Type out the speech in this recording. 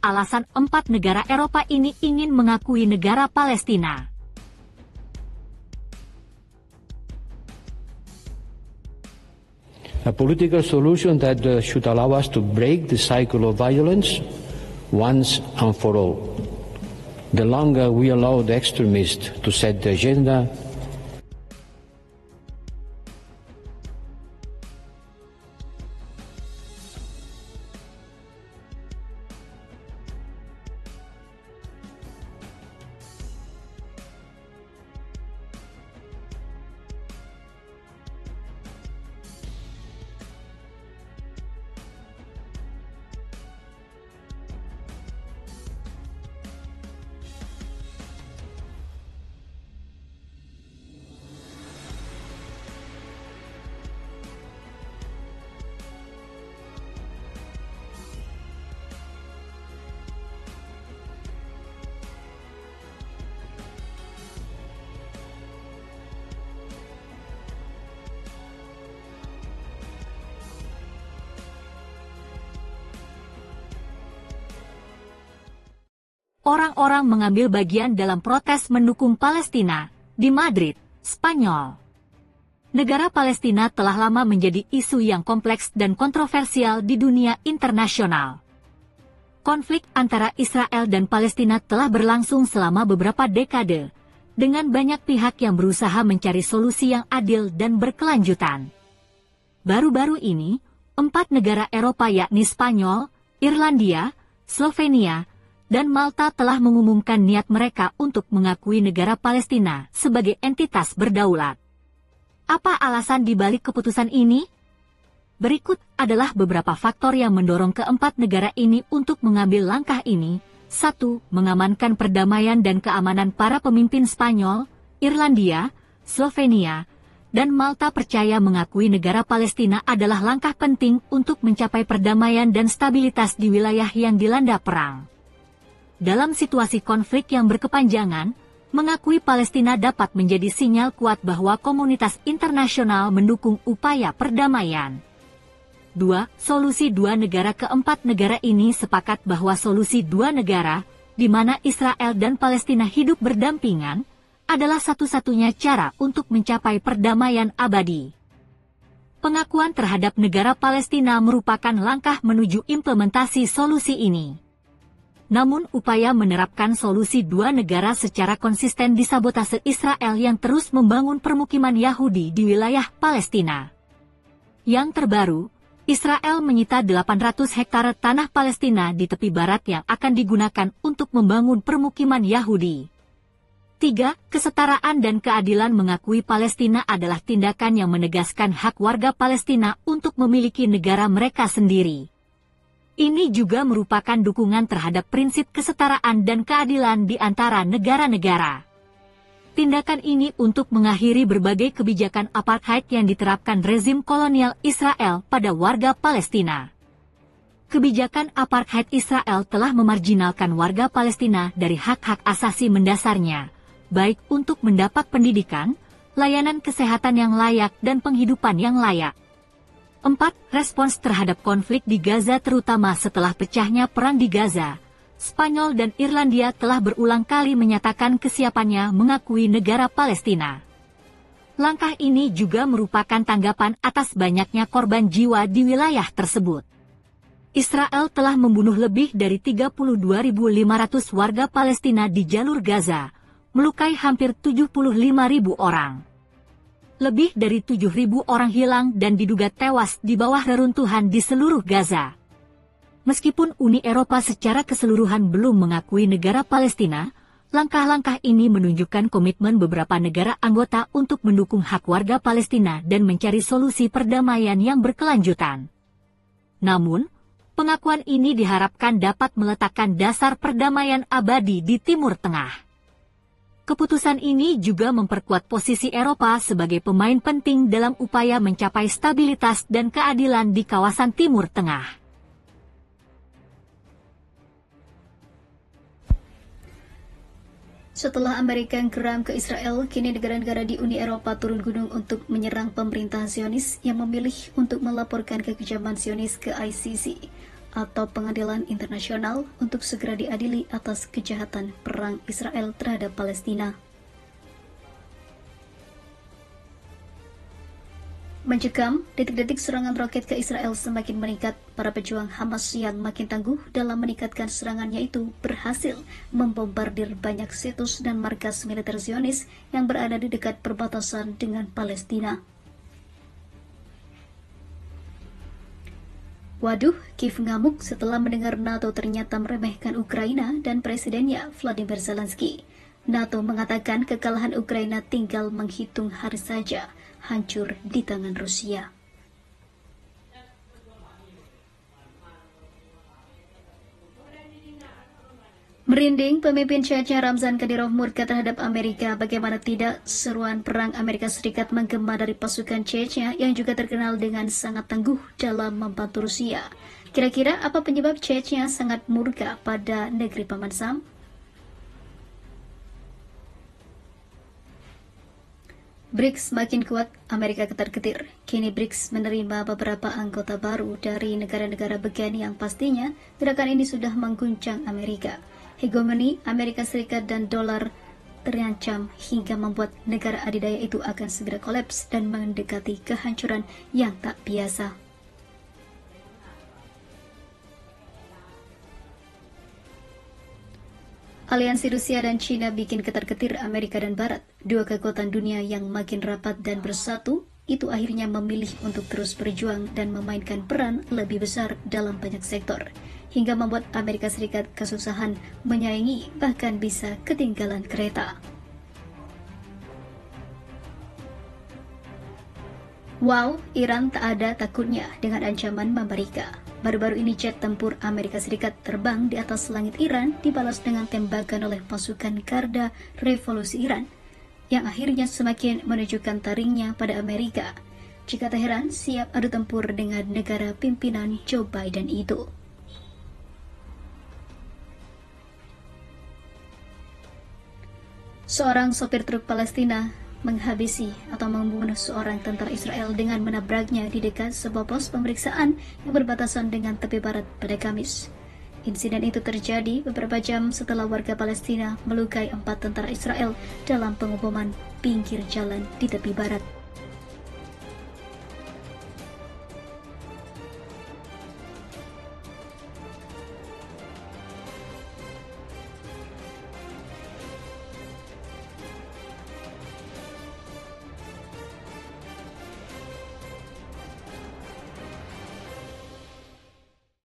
alasan 4 negara Eropa ini ingin mengakui negara Palestina. A political solution that should allow us to break the cycle of violence once and for all. The longer we allow the extremists to set the agenda, orang-orang mengambil bagian dalam protes mendukung Palestina di Madrid, Spanyol. Negara Palestina telah lama menjadi isu yang kompleks dan kontroversial di dunia internasional. Konflik antara Israel dan Palestina telah berlangsung selama beberapa dekade, dengan banyak pihak yang berusaha mencari solusi yang adil dan berkelanjutan. Baru-baru ini, 4 negara Eropa yakni Spanyol, Irlandia, Slovenia, dan Malta telah mengumumkan niat mereka untuk mengakui negara Palestina sebagai entitas berdaulat. Apa alasan dibalik keputusan ini? Berikut adalah beberapa faktor yang mendorong keempat negara ini untuk mengambil langkah ini. 1. Mengamankan perdamaian dan keamanan. Para pemimpin Spanyol, Irlandia, Slovenia, dan Malta percaya mengakui negara Palestina adalah langkah penting untuk mencapai perdamaian dan stabilitas di wilayah yang dilanda perang. Dalam situasi konflik yang berkepanjangan, mengakui Palestina dapat menjadi sinyal kuat bahwa komunitas internasional mendukung upaya perdamaian. 2. Solusi dua negara. Keempat negara ini sepakat bahwa solusi dua negara, di mana Israel dan Palestina hidup berdampingan, adalah satu-satunya cara untuk mencapai perdamaian abadi. Pengakuan terhadap negara Palestina merupakan langkah menuju implementasi solusi ini. Namun upaya menerapkan solusi dua negara secara konsisten disabotase Israel yang terus membangun permukiman Yahudi di wilayah Palestina. Yang terbaru, Israel menyita 800 hektar tanah Palestina di tepi barat yang akan digunakan untuk membangun permukiman Yahudi. 3. Kesetaraan dan keadilan. Mengakui Palestina adalah tindakan yang menegaskan hak warga Palestina untuk memiliki negara mereka sendiri. Ini juga merupakan dukungan terhadap prinsip kesetaraan dan keadilan di antara negara-negara. Tindakan ini untuk mengakhiri berbagai kebijakan apartheid yang diterapkan rezim kolonial Israel pada warga Palestina. Kebijakan apartheid Israel telah memarjinalkan warga Palestina dari hak-hak asasi mendasarnya, baik untuk mendapat pendidikan, layanan kesehatan yang layak dan penghidupan yang layak. 4. Respons terhadap konflik di Gaza. Terutama setelah pecahnya perang di Gaza, Spanyol dan Irlandia telah berulang kali menyatakan kesiapannya mengakui negara Palestina. Langkah ini juga merupakan tanggapan atas banyaknya korban jiwa di wilayah tersebut. Israel telah membunuh lebih dari 32.500 warga Palestina di jalur Gaza, melukai hampir 75.000 orang. Lebih dari 7.000 orang hilang dan diduga tewas di bawah reruntuhan di seluruh Gaza. Meskipun Uni Eropa secara keseluruhan belum mengakui negara Palestina, langkah-langkah ini menunjukkan komitmen beberapa negara anggota untuk mendukung hak warga Palestina dan mencari solusi perdamaian yang berkelanjutan. Namun, pengakuan ini diharapkan dapat meletakkan dasar perdamaian abadi di Timur Tengah. Keputusan ini juga memperkuat posisi Eropa sebagai pemain penting dalam upaya mencapai stabilitas dan keadilan di kawasan Timur Tengah. Setelah Amerika geram ke Israel, kini negara-negara di Uni Eropa turun gunung untuk menyerang pemerintahan Zionis yang memilih untuk melaporkan kekejaman Zionis ke ICC. atau Pengadilan Internasional untuk segera diadili atas kejahatan perang Israel terhadap Palestina. Mencekam, detik-detik serangan roket ke Israel semakin meningkat. Para pejuang Hamas yang makin tangguh dalam meningkatkan serangannya itu berhasil membombardir banyak situs dan markas militer Zionis yang berada di dekat perbatasan dengan Palestina. Waduh, Kiev ngamuk setelah mendengar NATO ternyata meremehkan Ukraina dan presidennya Vladimir Zelensky. NATO mengatakan kekalahan Ukraina tinggal menghitung hari saja, hancur di tangan Rusia. Merinding, pemimpin Chechnya Ramzan Kadyrov murka terhadap Amerika. Bagaimana tidak, seruan perang Amerika Serikat menggema dari pasukan Chechnya yang juga terkenal dengan sangat tangguh dalam membantu Rusia. Kira-kira apa penyebab Chechnya sangat murka pada negeri Paman Sam? BRICS makin kuat, Amerika ketar-ketir. Kini BRICS menerima beberapa anggota baru dari negara-negara begini yang pastinya gerakan ini sudah mengguncang Amerika. Hegemoni Amerika Serikat dan dolar terancam hingga membuat negara adidaya itu akan segera kolaps dan mendekati kehancuran yang tak biasa. Aliansi Rusia dan China bikin ketar-ketir Amerika dan Barat. Dua kekuatan dunia yang makin rapat dan bersatu, itu akhirnya memilih untuk terus berjuang dan memainkan peran lebih besar dalam banyak sektor, hingga membuat Amerika Serikat kesusahan menyaingi, bahkan bisa ketinggalan kereta. Wow, Iran tak ada takutnya dengan ancaman Amerika. Baru-baru ini jet tempur Amerika Serikat terbang di atas langit Iran dibalas dengan tembakan oleh pasukan Garda Revolusi Iran, yang akhirnya semakin menunjukkan taringnya pada Amerika jika Teheran siap adu tempur dengan negara pimpinan Joe Biden itu. Seorang sopir truk Palestina menghabisi atau membunuh seorang tentara Israel dengan menabraknya di dekat sebuah pos pemeriksaan yang berbatasan dengan tepi barat pada Kamis. Insiden itu terjadi beberapa jam setelah warga Palestina melukai 4 tentara Israel dalam pengeboman pinggir jalan di tepi barat.